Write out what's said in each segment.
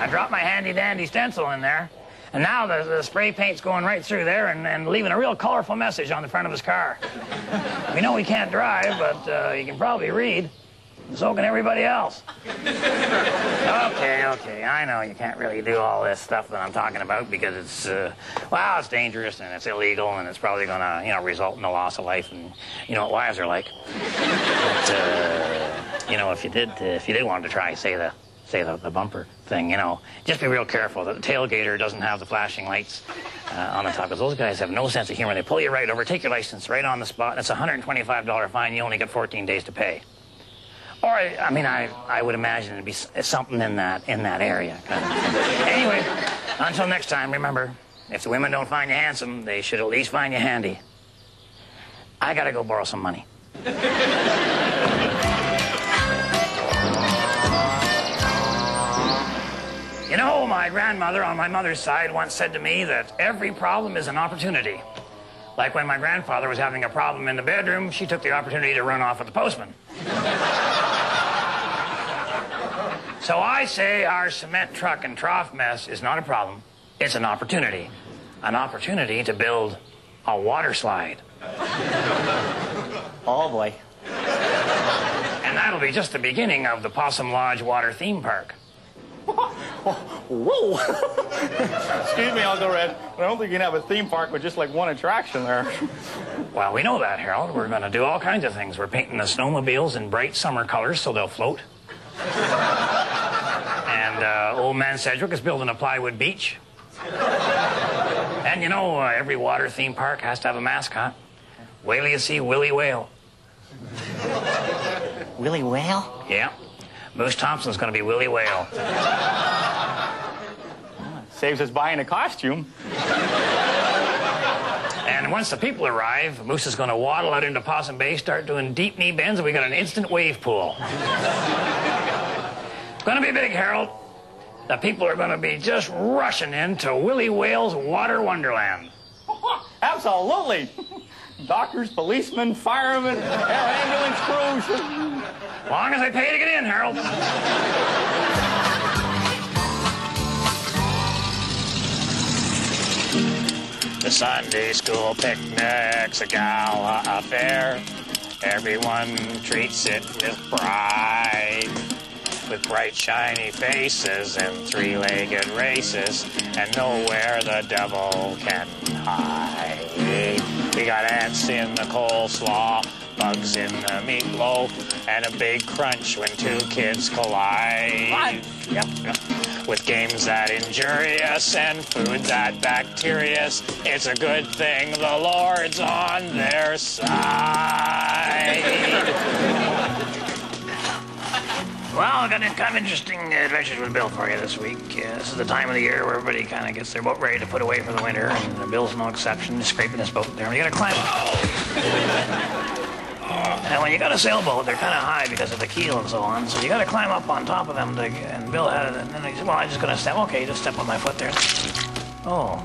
I dropped my handy-dandy stencil in there, and now the spray paint's going right through there and leaving a real colorful message on the front of his car. We know he can't drive, but he can probably read, and so can everybody else. Okay, I know you can't really do all this stuff that I'm talking about because it's, well, it's dangerous and it's illegal and it's probably gonna, you know, result in the loss of life, and you know what wives are like. But, you know, if you did want to try, say the bumper thing, you know, just be real careful that the tailgater doesn't have the flashing lights on the top, because those guys have no sense of humor. They pull you right over, take your license right on the spot, and it's a $125 fine. You only get 14 days to pay. Or, I mean, I would imagine it'd be something in that area. Kind of thing. Anyway, until next time, remember, if the women don't find you handsome, they should at least find you handy. I gotta go borrow some money. You know, my grandmother on my mother's side once said to me that every problem is an opportunity. Like when my grandfather was having a problem in the bedroom, she took the opportunity to run off with the postman. So I say our cement truck and trough mess is not a problem. It's an opportunity. An opportunity to build a water slide. Oh, boy. And that'll be just the beginning of the Possum Lodge Water Theme Park. Whoa! Excuse me, Uncle Red. I don't think you can have a theme park with just like one attraction there. Well, we know that, Harold. We're going to do all kinds of things. We're painting the snowmobiles in bright summer colors so they'll float. And old man Sedgwick is building a plywood beach. And you know, every water theme park has to have a mascot. Wait till you see Willie Whale. Willie Whale? Yeah. Moose Thompson's going to be Willie Whale. Saves us buying a costume. And once the people arrive, Moose is going to waddle out into Possum Bay, start doing deep knee bends, and we got an instant wave pool. It's going to be big, Harold. The people are going to be just rushing into Willie Whale's Water Wonderland. Absolutely. Doctors, policemen, firemen, ambulance crews. As long as they pay to get in, Harold. The Sunday school picnic's a gala affair. Everyone treats it with pride. With bright, shiny faces and three-legged races, and nowhere the devil can hide. We got ants in the coleslaw, bugs in the meatloaf, and a big crunch when two kids collide. What? Yep. With games that injurious and food that bacterious, it's a good thing the Lord's on their side. Well, I've got kind of interesting adventures with Bill for you this week. This is the time of the year where everybody kind of gets their boat ready to put away for the winter, and Bill's no exception. He's scraping his boat there. You got to climb up. And when you got a sailboat, they're kind of high because of the keel and so on, so you got to climb up on top of them. And Bill had it, and then he said, well, I'm just going to step. Okay, just step on my foot there. Oh.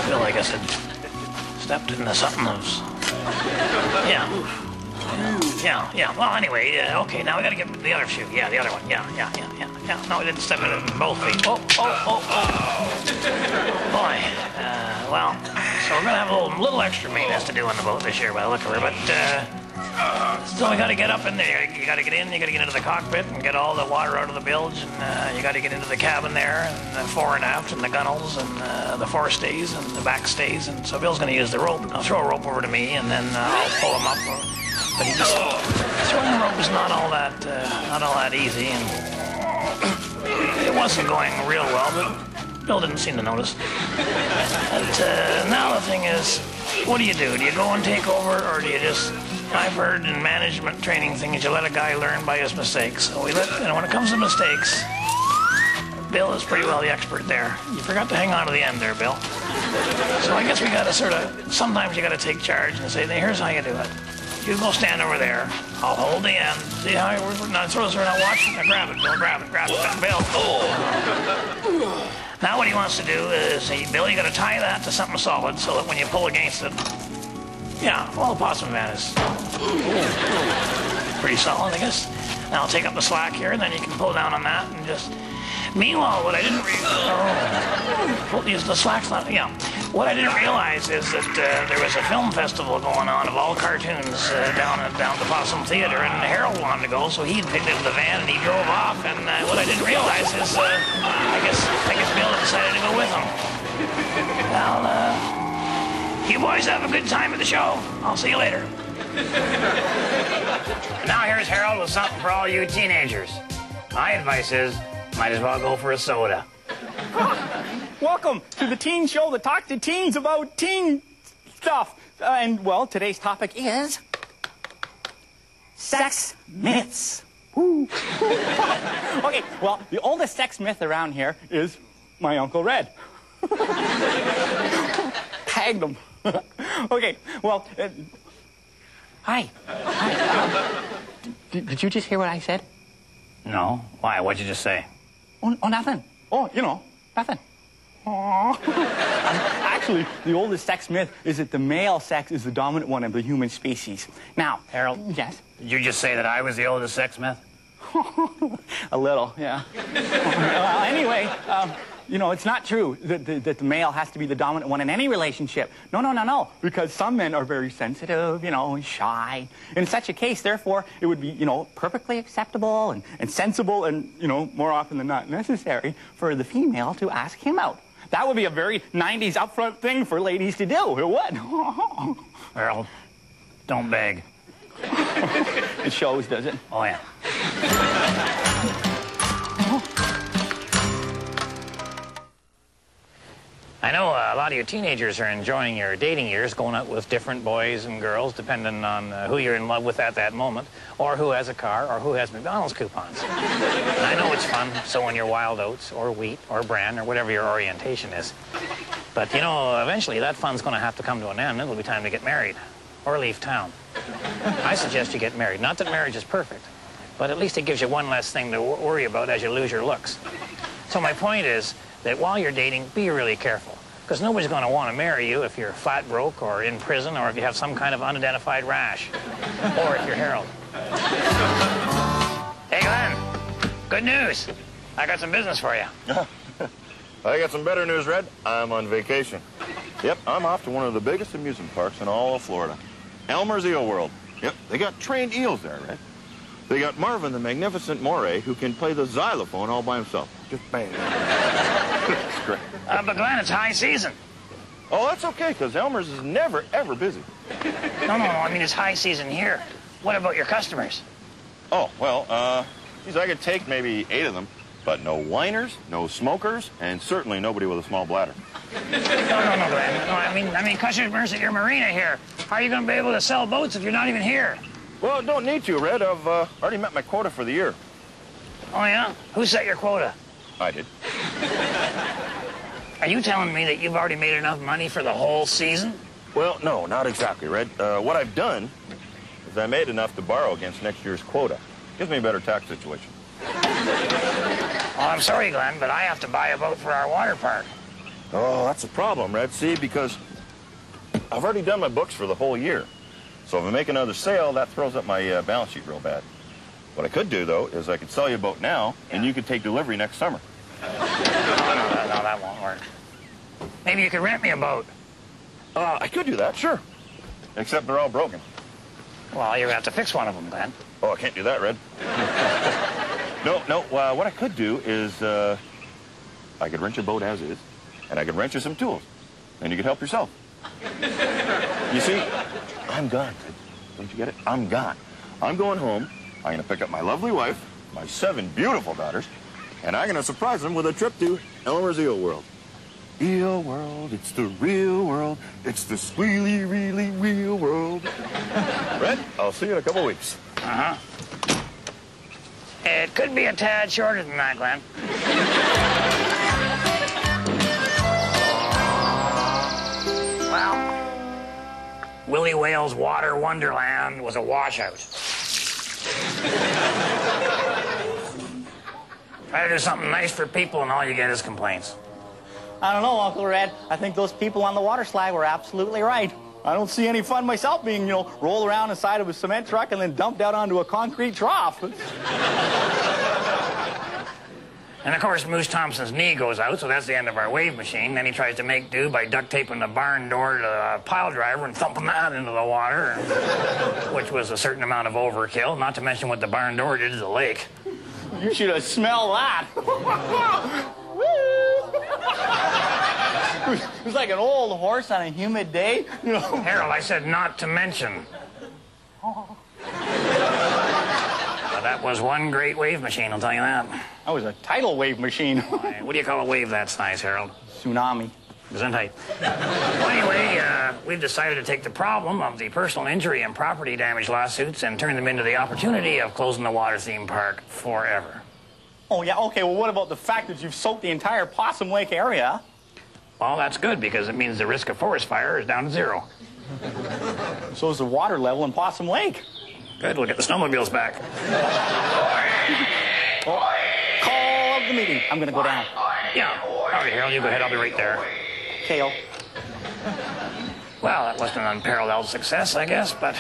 Bill, I guess, had stepped into something else. Yeah. Yeah. Well, anyway, okay, now we gotta get the other shoe. Yeah, the other one. Yeah. No, we didn't step in it in both feet. Oh. Boy. Well, so we're gonna have a little extra maintenance to do on the boat this year by the look of her, but, so we gotta get up in there. You gotta get into the cockpit and get all the water out of the bilge, and, you gotta get into the cabin there, and the fore and aft, and the gunnels, and, the forestays, and the back stays, and so Bill's gonna use the rope. I'll throw a rope over to me, and then, I'll pull him up. But he just throwing the rope is not all that easy, and it wasn't going real well, but Bill didn't seem to notice. But now the thing is, what do? Do you go and take over, or do you just? I've heard in management training things, you let a guy learn by his mistakes. So when it comes to mistakes, Bill is pretty well the expert there. You forgot to hang on to the end there, Bill. So I guess we got to sometimes you got to take charge and say, here's how you do it. You go stand over there. I'll hold the end. See how we're not supposed to not watching? Now grab it, Bill. Grab it, Bill. Oh. Now what he wants to do is say, Bill, you got to tie that to something solid so that when you pull against it, yeah, well, the possum man is pretty solid, I guess. Now I'll take up the slack here, and then you can pull down on that and just Meanwhile, what I didn't What I didn't realize is that there was a film festival going on of all cartoons down at the Possum Theater, and Harold wanted to go, so he picked up the van and he drove off. And what I didn't realize is, I guess Bill decided to go with him. Well, you boys have a good time at the show. I'll see you later. Now here's Harold with something for all you teenagers. My advice is, might as well go for a soda. Welcome to the teen show that talks to teens about teen stuff. And, well, today's topic is sex myths. Woo. Okay, well, the oldest sex myth around here is my Uncle Red. Tagged him. Okay, well, hi. Did you just hear what I said? No. Why? What'd you just say? Oh, nothing. Oh, nothing. Actually, the oldest sex myth is that the male sex is the dominant one of the human species. Now, Harold? Yes? Did you just say that I was the oldest sex myth? A little, yeah. Well, anyway, it's not true that the male has to be the dominant one in any relationship. No. Because some men are very sensitive, and shy. In such a case, therefore, it would be, perfectly acceptable and sensible and, more often than not necessary for the female to ask him out. That would be a very 90s upfront thing for ladies to do. It would. Harold, don't beg. It shows, does it? Oh, yeah. I know a lot of you teenagers are enjoying your dating years, going out with different boys and girls, depending on who you're in love with at that moment, or who has a car, or who has McDonald's coupons. And I know it's fun sowing your wild oats, or wheat, or bran, or whatever your orientation is. But, eventually that fun's going to have to come to an end. It'll be time to get married, or leave town. I suggest you get married. Not that marriage is perfect, but at least it gives you one less thing to worry about as you lose your looks. So my point is that while you're dating, be really careful. Because nobody's going to want to marry you if you're flat broke or in prison or if you have some kind of unidentified rash. Or if you're Harold. Hey, Glenn. Good news. I got some business for you. I got some better news, Red. I'm on vacation. Yep, I'm off to one of the biggest amusement parks in all of Florida. Elmer's Eel World. Yep, they got trained eels there, Red. They got Marvin the Magnificent Moray, who can play the xylophone all by himself. Just bang. It's great. But Glenn, it's high season. Oh, that's okay, because Elmer's is never, ever busy. No, I mean, it's high season here. What about your customers? Oh, well, geez, I could take maybe 8 of them, but no whiners, no smokers, and certainly nobody with a small bladder. No, Glenn. No, I mean, customers at your marina here. How are you going to be able to sell boats if you're not even here? Well, don't need to, Red. I've already met my quota for the year. Oh, yeah? Who set your quota? I did. Are you telling me that you've already made enough money for the whole season? Well, no, not exactly, Red. What I've done is I made enough to borrow against next year's quota. Gives me a better tax situation. Oh, I'm sorry, Glenn, but I have to buy a boat for our water park. Oh, that's a problem, Red. See, because I've already done my books for the whole year. So if I make another sale, that throws up my balance sheet real bad. What I could do, though, is I could sell you a boat now, and you could take delivery next summer. No, that won't work. Maybe you could rent me a boat. I could do that, sure. Except they're all broken. Well, you're going to have to fix one of them, then. Oh, I can't do that, Red. No, what I could do is I could rent your boat as is, and I could rent you some tools, and you could help yourself. You see, I'm gone. Don't you get it? I'm gone. I'm going home. I'm going to pick up my lovely wife, my 7 beautiful daughters, and I'm going to surprise them with a trip to Elmer's Eel World. Eel World, it's the real world. It's the squealy, really real world. Red, I'll see you in a couple weeks. Uh-huh. It could be a tad shorter than that, Glenn. Well, Willie Whale's Water Wonderland was a washout. Try to do something nice for people and all you get is complaints. I don't know, Uncle Red. I think those people on the water slide were absolutely right. I don't see any fun myself being, rolled around inside of a cement truck and then dumped out onto a concrete trough. And of course, Moose Thompson's knee goes out, so that's the end of our wave machine. Then he tries to make do by duct taping the barn door to a pile driver and thumping that into the water, which was a certain amount of overkill, not to mention what the barn door did to the lake. You should have smelled that. It was like an old horse on a humid day. Harold, I said not to mention. That was one great wave machine, I'll tell you that. That was a tidal wave machine. What do you call a wave that size, Harold? Tsunami. Gesundheit. Well, anyway, we've decided to take the problem of the personal injury and property damage lawsuits and turn them into the opportunity of closing the water theme park forever. Oh, yeah, okay, well, what about the fact that you've soaked the entire Possum Lake area? Well, that's good, because it means the risk of forest fire is down to 0. So is the water level in Possum Lake. Good, we'll get the snowmobiles back. Oh, call of the meeting. I'm going to go down. Yeah. All right, Harold, you go ahead. I'll be right there. Kale. Well, that wasn't an unparalleled success, I guess, but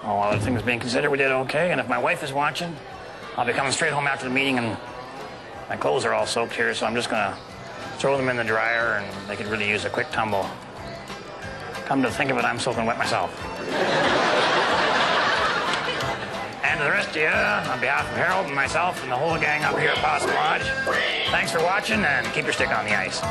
all other things being considered, we did okay. And if my wife is watching, I'll be coming straight home after the meeting, and my clothes are all soaked here, so I'm just going to throw them in the dryer, and they could really use a quick tumble. Come to think of it, I'm soaking wet myself. And to the rest of you, on behalf of Harold and myself and the whole gang up here at Possum Lodge, thanks for watching, and keep your stick on the ice.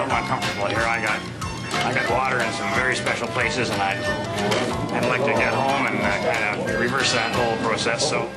Uncomfortable here. I got water in some very special places, and I'd like to get home and kind of reverse that whole process. So.